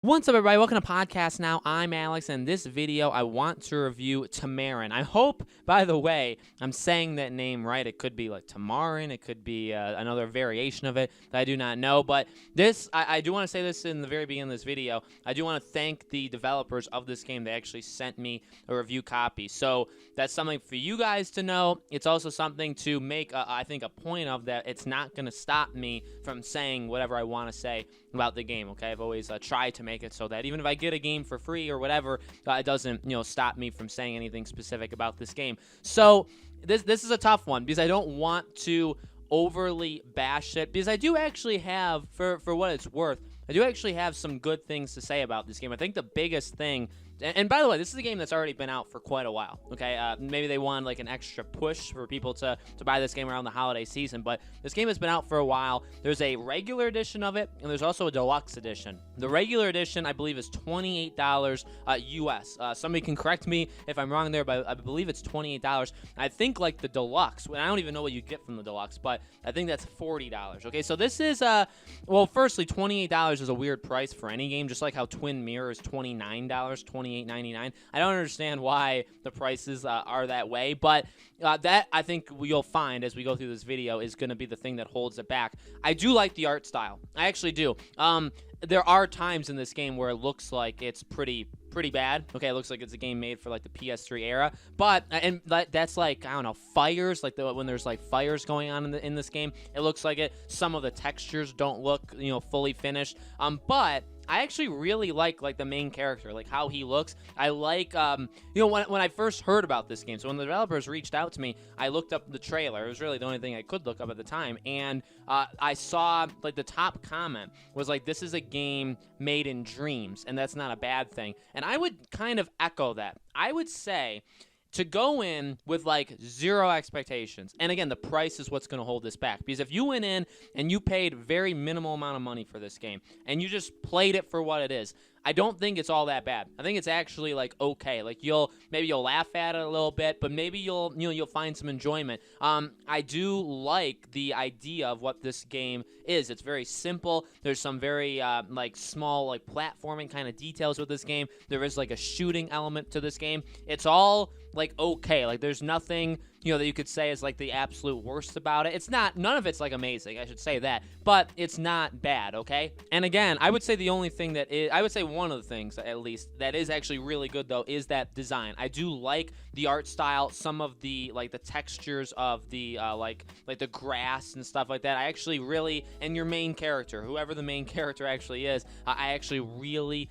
What's up, everybody? Welcome to Podcast Now. I'm Alex, and in this video, I want to review Tamarin. I hope, by the way, I'm saying that name right. It could be like Tamarin. It could be another variation of it that I do not know. But this, I do want to say this in the very beginning of this video. I do want to thank the developers of this game. They actually sent me a review copy. So that's something for you guys to know. It's also something to make, I think, a point of that it's not going to stop me from saying whatever I want to say about the game, okay? I've always tried to make it so that even if I get a game for free or whatever, it doesn't, stop me from saying anything specific about this game. So this is a tough one because I don't want to overly bash it, because I do actually have, for what it's worth, I do actually have some good things to say about this game. I think the biggest thing, and by the way, this is a game that's already been out for quite a while, okay? Maybe they wanted like an extra push for people to buy this game around the holiday season, but this game has been out for a while. There's a regular edition of it, and there's also a deluxe edition. The regular edition, I believe, is $28 US. Somebody can correct me if I'm wrong there, but I believe it's $28. I think like the deluxe, I don't even know what you get from the deluxe, but I think that's $40, okay? So this is, well, firstly, $28 is a weird price for any game, just like how Twin Mirror is $29, $28.99. I don't understand why the prices are that way, but that, I think you'll find as we go through this video, is going to be the thing that holds it back. I do like the art style. I actually do. There are times in this game where it looks like it's pretty bad. Okay, it looks like it's a game made for like the PS3 era, but and that's like, I don't know, fires, like when there's like fires going on in this game, it looks like it. Some of the textures don't look, fully finished. But I actually really like the main character, like how he looks. I like, when I first heard about this game, so when the developers reached out to me, I looked up the trailer. It was really the only thing I could look up at the time, and I saw like the top comment was like, this is a game made in dreams, and that's not a bad thing. And I would kind of echo that. I would say to go in with like zero expectations, and again, the price is what's going to hold this back, because if you went in and you paid very minimal amount of money for this game and you just played it for what it is, I don't think it's all that bad. I think it's actually like okay. Like maybe you'll laugh at it a little bit, but maybe you'll find some enjoyment. I do like the idea of what this game is. It's very simple. There's some very like small like platforming kind of details with this game. There is like a shooting element to this game. It's all like okay. Like there's nothing that you could say is like the absolute worst about it. It's not, none of it's like amazing, I should say that, but it's not bad, okay? And again, I would say the only thing that is, I would say one of the things at least that is actually really good though is that design. I do like the art style, some of the like the textures of the like the grass and stuff like that. I actually really, and your main character, whoever the main character actually is, I actually really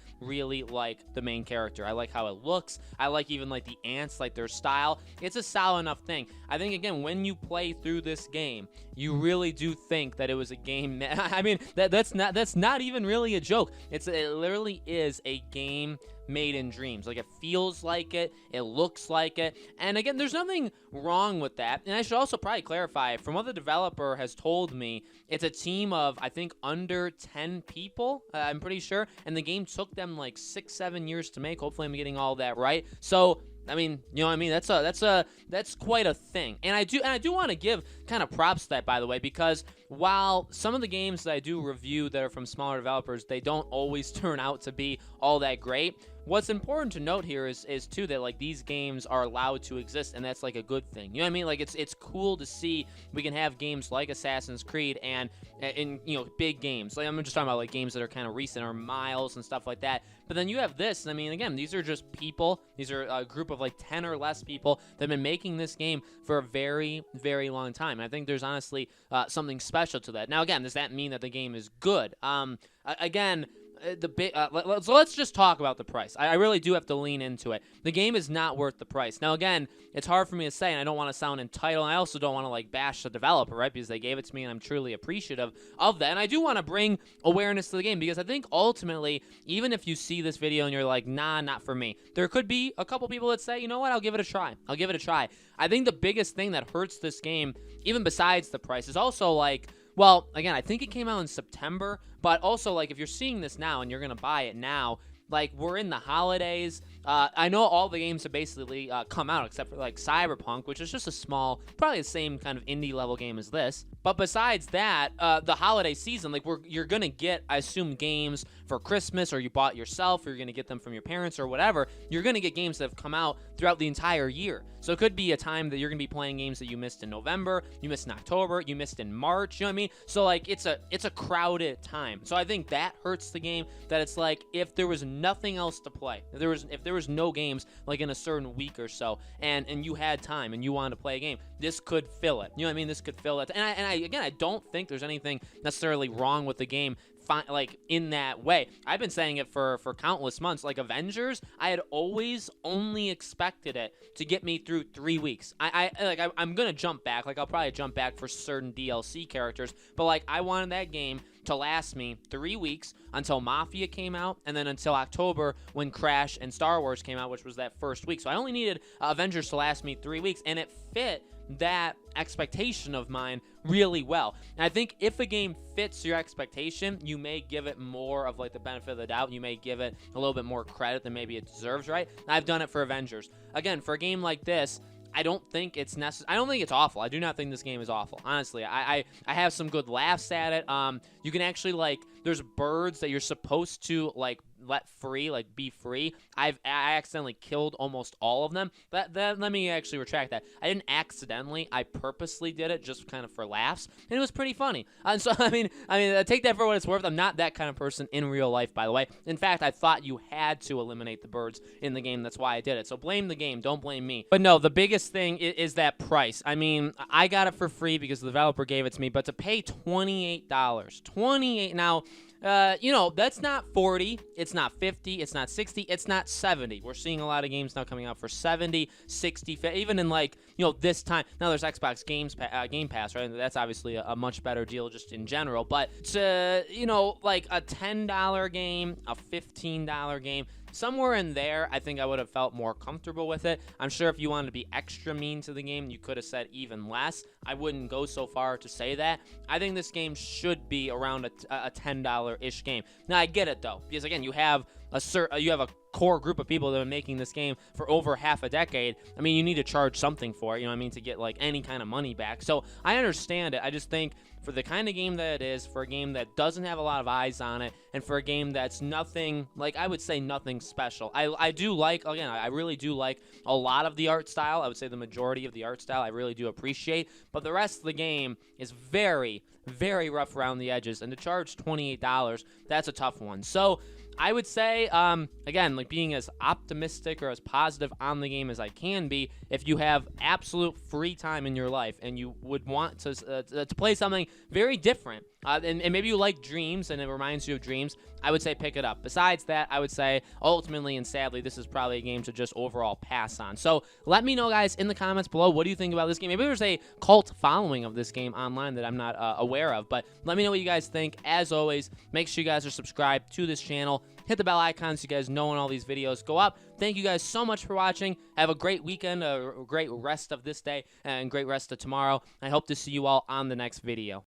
like the main character. I like how it looks. I like even like the ants, like their style. It's a solid enough thing. I think, again, when you play through this game, you really do think that it was a game. I mean, that's not even really a joke. It literally is a game made in dreams. Like, it feels like it looks like it, and again, there's nothing wrong with that. And I should also probably clarify, from what the developer has told me, it's a team of, I think, under 10 people, I'm pretty sure, and the game took them like 6-7 years to make. Hopefully I'm getting all that right. So I mean, you know what I mean? That's quite a thing. And I do want to give kind of props to that, by the way, because while some of the games that I do review that are from smaller developers, they don't always turn out to be all that great. What's important to note here is too that like these games are allowed to exist, and that's like a good thing. You know what I mean? Like it's cool to see we can have games like Assassin's Creed and in big games. Like I'm just talking about like games that are kind of recent or Miles and stuff like that. But then you have this. I mean, again, these are just people. These are a group of like 10 or less people that have been making this game for a very long time. And I think there's honestly something special to that. Now, again, does that mean that the game is good? Again, let's just talk about the price. I really do have to lean into it. The game is not worth the price. Now, again, it's hard for me to say, and I don't want to sound entitled. And I also don't want to like bash the developer, right? Because they gave it to me, and I'm truly appreciative of that. And I do want to bring awareness to the game, because I think ultimately, even if you see this video and you're like, nah, not for me, there could be a couple people that say, you know what, I'll give it a try. I'll give it a try. I think the biggest thing that hurts this game, even besides the price, is also like, well, again, I think it came out in September, but also, like, if you're seeing this now and you're going to buy it now, like, we're in the holidays. I know all the games have basically come out except for, like, Cyberpunk, which is just a small, probably the same kind of indie level game as this. But besides that, the holiday season, like you're gonna get, I assume, games for Christmas, or you bought yourself, or you're gonna get them from your parents or whatever. You're gonna get games that have come out throughout the entire year. So it could be a time that you're gonna be playing games that you missed in November, you missed in October, you missed in March. You know what I mean? So like it's a crowded time. So I think that hurts the game. That it's like if there was nothing else to play, if there was no games like in a certain week or so, and you had time and you wanted to play a game, this could fill it. You know what I mean? This could fill it. And I don't think there's anything necessarily wrong with the game, like in that way. I've been saying it for countless months. Like Avengers, I had always only expected it to get me through 3 weeks. I'm gonna jump back. Like I'll probably jump back for certain DLC characters, but like I wanted that game to last me 3 weeks until Mafia came out, and then until October when Crash and Star Wars came out, which was that first week. So I only needed Avengers to last me 3 weeks, and it fit that expectation of mine really well. And I think if a game fits your expectation, you may give it more of like the benefit of the doubt. You may give it a little bit more credit than maybe it deserves, right? And I've done it for Avengers. Again, for a game like this, I don't think it's necessary. I don't think it's awful. I do not think this game is awful. Honestly, I have some good laughs at it. You can actually, like, there's birds that you're supposed to like let free, like be free. I accidentally killed almost all of them. Let me actually retract that. I didn't accidentally. I purposely did it just kind of for laughs, and it was pretty funny. And so I mean, take that for what it's worth. I'm not that kind of person in real life, by the way. In fact, I thought you had to eliminate the birds in the game. That's why I did it. So blame the game. Don't blame me. But no, the biggest thing is that price. I mean, I got it for free because the developer gave it to me, but to pay $28 now. You know, that's not 40, it's not 50, it's not 60, it's not 70. We're seeing a lot of games now coming out for 70, 60, even in like, you know, this time. Now there's Xbox Game Pass, right? That's obviously a much better deal just in general. But to, you know, like a $10 game, a $15 game, somewhere in there, I think I would have felt more comfortable with it. I'm sure if you wanted to be extra mean to the game, you could have said even less. I wouldn't go so far to say that. I think this game should be around a $10-ish game. Now, I get it, though, because, again, you have a core group of people that have been making this game for over half a decade. I mean, you need to charge something for it, you know what I mean, to get, like, any kind of money back. So I understand it. I just think for the kind of game that it is, for a game that doesn't have a lot of eyes on it, and for a game that's nothing, like, I would say nothing special. I do like, again, I really do like a lot of the art style. I would say the majority of the art style I really do appreciate, but the rest of the game is very, very rough around the edges, and to charge $28, that's a tough one. So I would say, again, like being as optimistic or as positive on the game as I can be, if you have absolute free time in your life and you would want to play something very different, and maybe you like Dreams and it reminds you of Dreams, I would say pick it up. Besides that, I would say ultimately and sadly, this is probably a game to just overall pass on. So let me know, guys, in the comments below, what do you think about this game? Maybe there's a cult following of this game online that I'm not aware of, but let me know what you guys think. As always, make sure you guys are subscribed to this channel. Hit the bell icon so you guys know when all these videos go up. Thank you guys so much for watching. Have a great weekend, a great rest of this day, and great rest of tomorrow. I hope to see you all on the next video.